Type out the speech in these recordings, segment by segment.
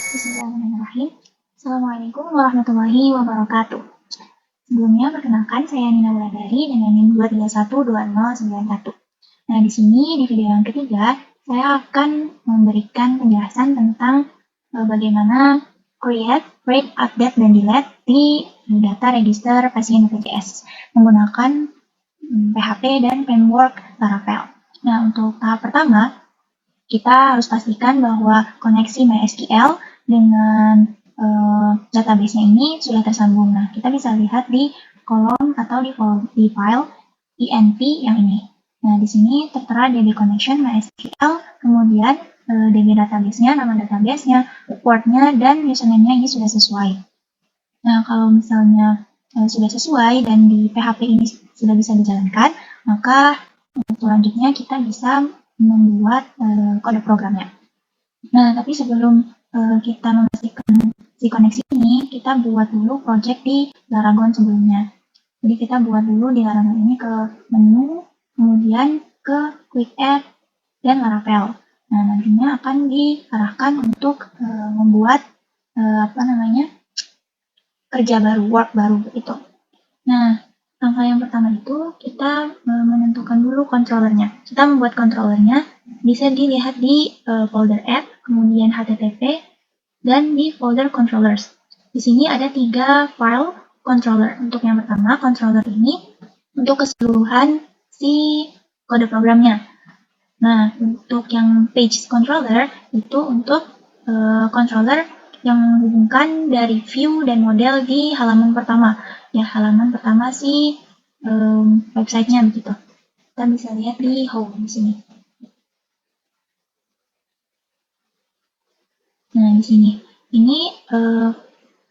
Bismillahirrahmanirrahim. Assalamualaikum warahmatullahi wabarakatuh. Sebelumnya, perkenalkan saya Nina Wulandari dengan NIM 2312091. Nah, di sini di video yang ketiga, saya akan memberikan penjelasan tentang bagaimana create, read, update, dan delete di data register pasien BPJS menggunakan PHP dan framework Laravel. Nah, untuk tahap pertama, kita harus pastikan bahwa koneksi MySQL dengan database-nya ini sudah tersambung. Nah, kita bisa lihat di kolom atau di file env yang ini. Nah, di sini tertera DB connection MySQL, kemudian DB database-nya, nama database-nya, port-nya, dan username-nya ini sudah sesuai. Nah, kalau misalnya sudah sesuai dan di PHP ini sudah bisa dijalankan, maka selanjutnya kita bisa membuat kode programnya. Nah, tapi sebelum kita memastikan si koneksi ini, kita buat dulu project di Laragon sebelumnya. Jadi kita buat dulu di Laragon ini ke menu, kemudian ke Quick Add, dan Laravel. Nah, nantinya akan diarahkan untuk membuat kerja baru, work baru begitu. Nah, langkah yang pertama itu kita menentukan dulu controllernya. Kita membuat controllernya bisa dilihat di folder app, kemudian http, dan di folder controllers. Di sini ada 3 file controller. Untuk yang pertama, controller ini untuk keseluruhan si kode programnya. Nah, untuk yang page controller itu untuk controller yang menghubungkan dari view dan model di halaman pertama. Ya, halaman pertama si websitenya begitu. Kita bisa lihat di home di sini. Nah, di sini. Ini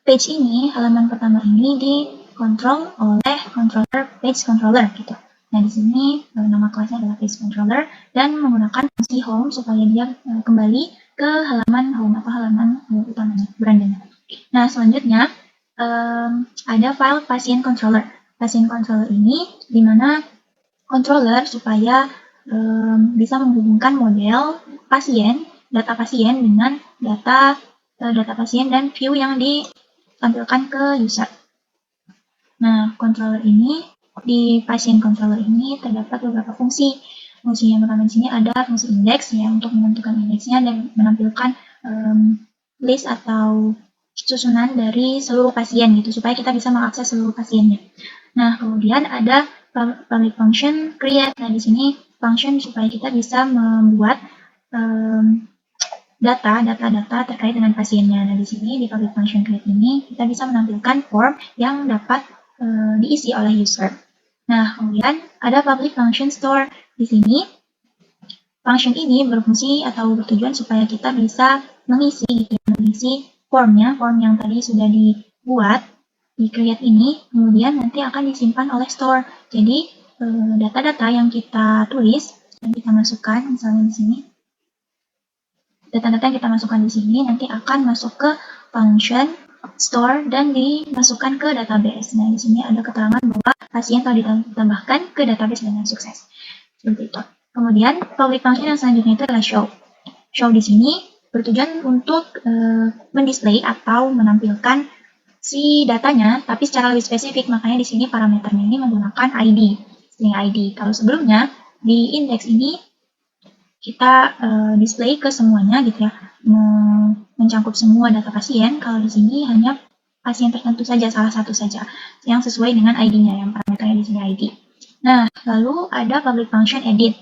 page ini, halaman pertama ini dikontrol oleh controller page controller gitu. Nah, di sini nama kelasnya adalah page controller dan menggunakan fungsi home supaya dia kembali ke halaman home atau halaman utamanya, brandnya. Nah, selanjutnya ada file pasien controller. Pasien controller ini di mana controller supaya bisa menghubungkan model pasien, data pasien dengan data pasien dan view yang ditampilkan ke user. Nah, controller ini di pasien controller ini terdapat beberapa fungsi. Fungsi yang pertama di sini ada fungsi index ya untuk menentukan indeksnya dan menampilkan list atau susunan dari seluruh pasien gitu supaya kita bisa mengakses seluruh pasiennya. Nah, kemudian ada public function create. Nah, di sini function supaya kita bisa membuat data terkait dengan pasiennya. Nah, di sini di public function create ini kita bisa menampilkan form yang dapat diisi oleh user. Nah, kemudian ada public function store. Di sini function ini berfungsi atau bertujuan supaya kita bisa mengisi form yang tadi sudah dibuat di create ini, kemudian nanti akan disimpan oleh store. Jadi data-data yang kita tulis dan kita masukkan, misalnya di sini, data-data yang kita masukkan di sini nanti akan masuk ke function store dan dimasukkan ke database. Nah, di sini ada keterangan bahwa pasien telah ditambahkan ke database dengan sukses. Seperti itu. Kemudian public function yang selanjutnya itu adalah show. Show di sini bertujuan untuk mendisplay atau menampilkan si datanya, tapi secara lebih spesifik. Makanya di sini parameternya ini menggunakan ID, string ID. Kalau sebelumnya di index ini kita display ke semuanya gitu ya, mencakup semua data pasien. Kalau di sini hanya pasien tertentu saja, salah satu saja yang sesuai dengan ID-nya, yang parameternya di sini ID. Nah, lalu ada public function edit.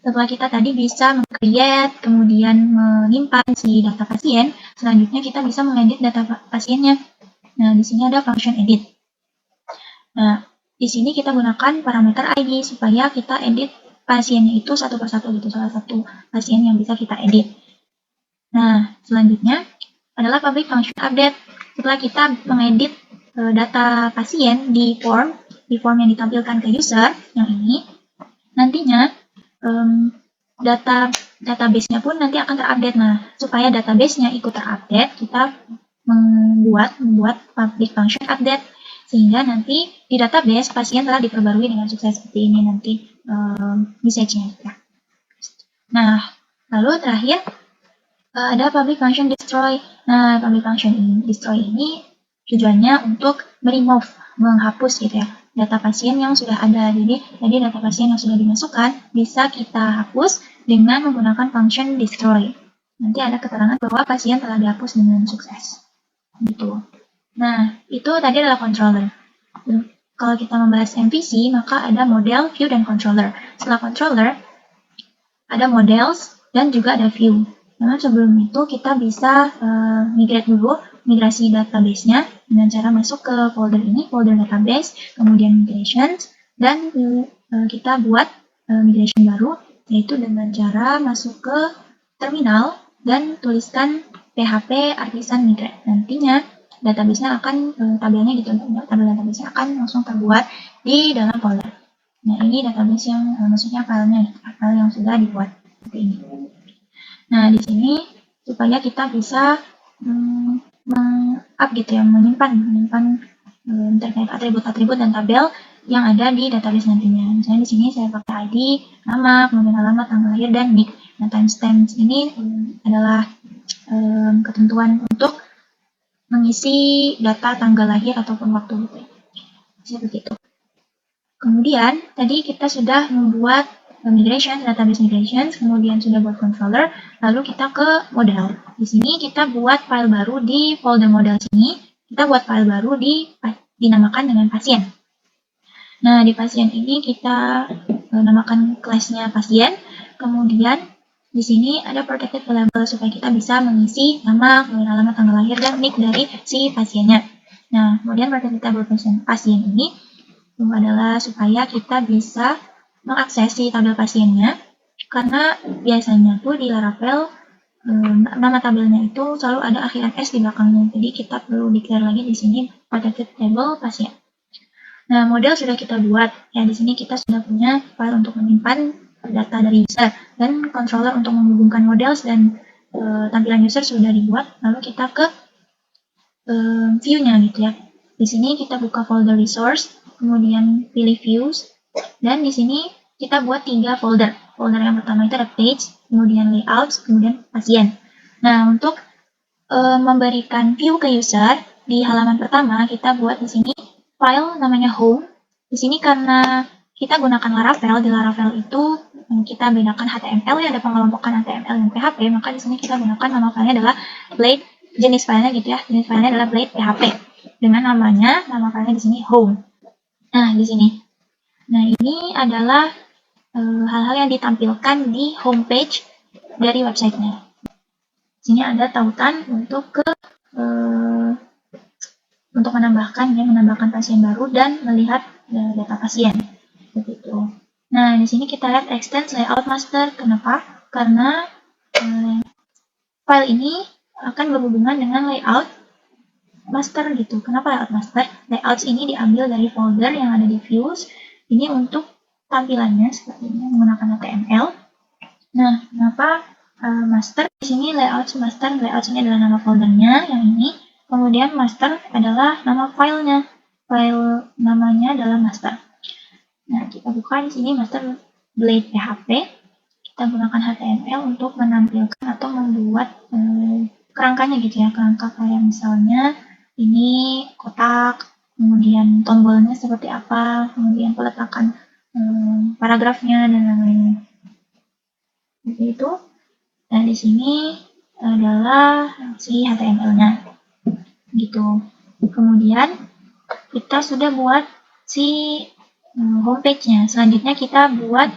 Setelah kita tadi bisa meng-create, kemudian menyimpan si data pasien, selanjutnya kita bisa mengedit data pasiennya. Nah, di sini ada function edit. Nah, di sini kita gunakan parameter ID supaya kita edit pasiennya itu satu persatu gitu, salah satu pasien yang bisa kita edit. Nah, selanjutnya adalah public function update. Setelah kita mengedit data pasien di form yang ditampilkan ke user yang ini, nantinya database-nya pun nanti akan terupdate. Nah, supaya database-nya ikut terupdate, kita membuat public function update sehingga nanti di database pasien telah diperbarui dengan sukses seperti ini nanti message-nya. Nah, lalu terakhir Ada public function destroy. Nah, public function destroy ini tujuannya untuk menghapus gitu ya, data pasien yang sudah ada. Jadi data pasien yang sudah dimasukkan bisa kita hapus dengan menggunakan function destroy. Nanti ada keterangan bahwa pasien telah dihapus dengan sukses. Gitu. Nah, itu tadi adalah controller. Kalau kita membahas MVC, maka ada model, view, dan controller. Setelah controller, ada models, dan juga ada view. Nah, sebelum itu kita bisa migrasi database-nya dengan cara masuk ke folder ini, folder database, kemudian migrations, dan kita buat migration baru, yaitu dengan cara masuk ke terminal dan tuliskan php artisan migrate. Nantinya database-nya akan, tabelnya gitu, tabel database-nya akan langsung terbuat di dalam folder. Nah, ini database yang, maksudnya filenya, file yang sudah dibuat seperti ini. Nah, di sini supaya kita bisa gitu ya, menyimpan terkait atribut-atribut dan tabel yang ada di database nantinya. Misalnya di sini saya pakai ID, nama, kemudian alamat, tanggal lahir, dan NIK. Nah, timestamp ini adalah ketentuan untuk mengisi data tanggal lahir ataupun waktu gitu ya. Seperti itu. Kemudian, tadi kita sudah membuat migration, database migration, kemudian sudah buat controller, lalu kita ke model. Di sini kita buat file baru di folder model sini, kita buat file baru dinamakan dengan pasien. Nah, di pasien ini kita namakan kelasnya pasien, kemudian di sini ada protected variable supaya kita bisa mengisi nama, kemudian alamat, tanggal lahir, dan NIK dari si pasiennya. Nah, kemudian protected variable pasien ini adalah supaya kita bisa mengakses si tabel pasiennya, karena biasanya tuh di Laravel nama tabelnya itu selalu ada akhiran S di belakangnya, jadi kita perlu declare lagi di sini protected table pasien. Nah, model sudah kita buat ya, di sini kita sudah punya file untuk menyimpan data dari user, dan controller untuk menghubungkan models dan tampilan user sudah dibuat. Lalu kita ke view-nya gitu ya. Di sini kita buka folder resource, kemudian pilih views, dan di sini kita buat 3 folder. Folder yang pertama itu ada page, kemudian layouts, kemudian pasien. Nah, untuk memberikan view ke user, di halaman pertama kita buat di sini file namanya home. Di sini karena kita gunakan Laravel, di Laravel itu kita bedakan HTML ya, ada pengelompokan HTML dan PHP, maka di sini kita gunakan nama filenya adalah blade, jenis filenya gitu ya, jenis filenya adalah blade PHP dengan nama filenya di sini home. Nah, di sini. Nah, ini adalah hal-hal yang ditampilkan di homepage dari websitenya. Di sini ada tautan untuk menambahkan pasien baru dan melihat data pasien. Begitu. Nah, di sini kita lihat extend layout master. Kenapa? Karena file ini akan berhubungan dengan layout master gitu. Kenapa layout master? Layouts ini diambil dari folder yang ada di views. Ini untuk tampilannya seperti ini menggunakan HTML. Nah, kenapa master? Di sini layouts master. Layouts ini adalah nama foldernya yang ini. Kemudian master adalah nama filenya. File namanya adalah master. Nah, kita buka di sini master blade PHP. Kita gunakan HTML untuk menampilkan atau membuat kerangkanya gitu ya. Kerangka kayak misalnya ini kotak, kemudian tombolnya seperti apa, kemudian peletakan paragrafnya dan lain-lainnya. Seperti itu. Dan di sini adalah si HTML-nya. Gitu. Kemudian kita sudah buat si homepage-nya. Selanjutnya kita buat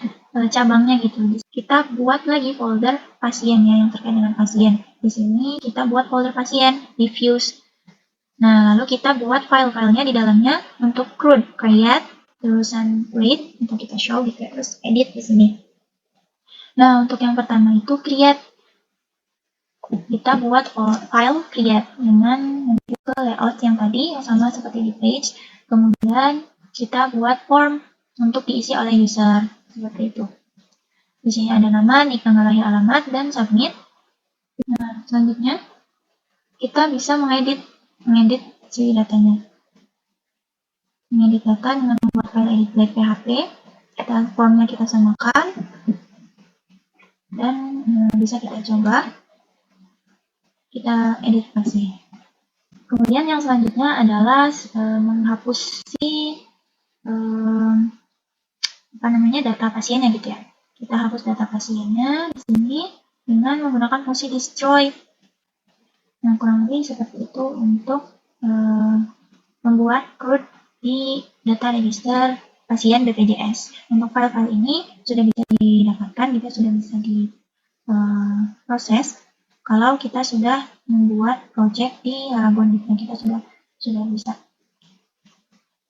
cabangnya gitu. Kita buat lagi folder pasien ya, yang terkait dengan pasien. Di sini kita buat folder pasien di views. Nah, lalu kita buat file-filenya di dalamnya untuk create, terusan read untuk kita show gitu ya, terus edit di sini. Nah, untuk yang pertama itu create. Kita buat file create dengan menuju ke layout yang tadi yang sama seperti di page. Kemudian kita buat form untuk diisi oleh user seperti itu. Di sini ada nama, NIK, tanggal lahir, alamat, dan submit. Nah, selanjutnya kita bisa mengedit si datanya. Mengedit data dengan membuat file edit blade PHP. Formnya kita samakan dan bisa kita coba. kita edit pasien. Kemudian yang selanjutnya adalah menghapus data pasiennya gitu ya. Kita hapus data pasiennya di sini dengan menggunakan fungsi destroy. Nah, kurang lebih seperti itu untuk membuat root di data register pasien BPJS. Untuk file-file ini sudah bisa didapatkan, juga sudah bisa diproses kalau kita sudah membuat project di Laragon. Kita sudah bisa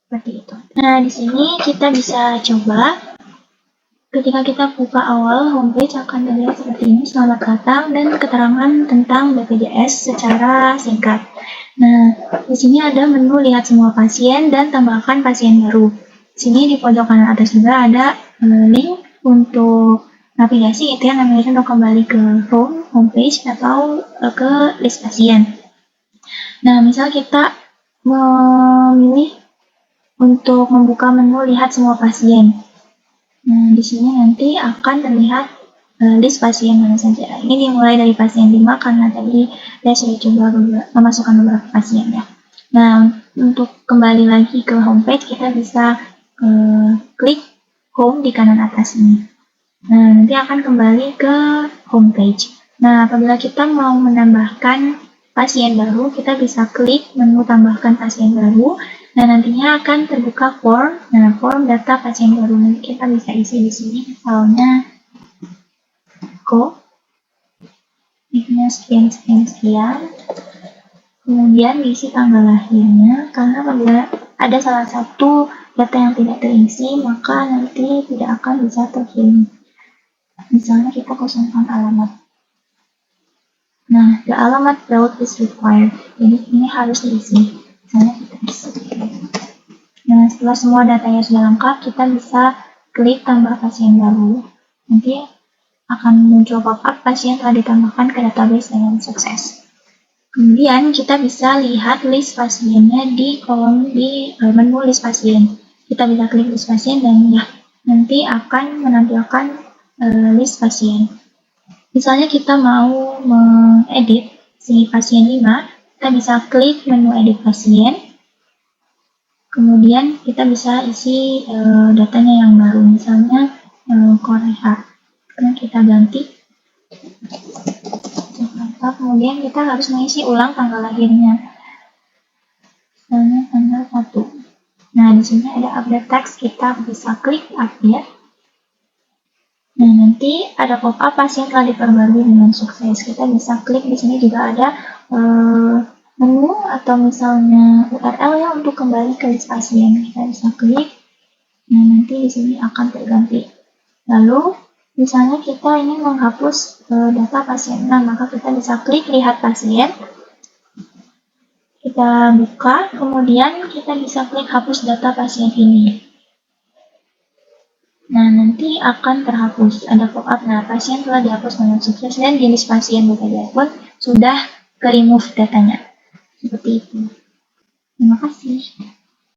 seperti itu. Nah, di sini kita bisa coba. Ketika kita buka awal homepage akan terlihat seperti ini, selamat datang dan keterangan tentang BPJS secara singkat. Nah, di sini ada menu lihat semua pasien dan tambahkan pasien baru. Di sini di pojok kanan atas juga ada link untuk navigasi, itu yang namanya untuk kembali ke homepage atau ke list pasien. Nah, misal kita memilih untuk membuka menu lihat semua pasien. Nah, di sini nanti akan terlihat list pasien mana saja. Ini dimulai dari pasien 5 karena tadi saya sudah coba memasukkan beberapa pasien ya. Nah, untuk kembali lagi ke homepage, kita bisa klik home di kanan atas ini. Nah, nanti akan kembali ke homepage. Nah, apabila kita mau menambahkan pasien baru, kita bisa klik menu tambahkan pasien baru. Nah, nantinya akan terbuka form. Nah, form data pasien baru nanti kita bisa isi di sini, misalnya niknya sekian. Kemudian diisi tanggal lahirnya, karena apabila ada salah satu data yang tidak terisi, maka nanti tidak akan bisa terkirim. Misalnya kita kosongkan alamat. Nah, the alamat field is required. Jadi ini harus diisi. Misalnya kita isi. Nah, setelah semua datanya sudah lengkap, kita bisa klik tambah pasien baru. Nanti akan muncul pop-up pasien telah ditambahkan ke database dengan sukses. Kemudian kita bisa lihat list pasiennya di kolom di menu list pasien. Kita bisa klik list pasien dan ya, nanti akan menampilkan list pasien. Misalnya kita mau mengedit si pasien 5, kita bisa klik menu edit pasien. Kemudian kita bisa isi datanya yang baru, misalnya Korea. Karena kita ganti Jakarta, kemudian kita harus mengisi ulang tanggal lahirnya. Misalnya tanggal 1. Nah, di sini ada update text, kita bisa klik update. Nah, nanti ada pop-up pasien telah diperbarui dengan sukses. Kita bisa klik di sini juga ada menu atau misalnya URL ya untuk kembali ke list pasien. Kita bisa klik. Nah, nanti di sini akan terganti. Lalu, misalnya kita ingin menghapus data pasien 6, maka kita bisa klik lihat pasien. Kita buka, kemudian kita bisa klik hapus data pasien ini. Nah, nanti akan terhapus. Ada pop-up, nah pasien telah dihapus dengan sukses dan jenis pasien BPJS pun sudah ke remove datanya. Seperti itu. Terima kasih.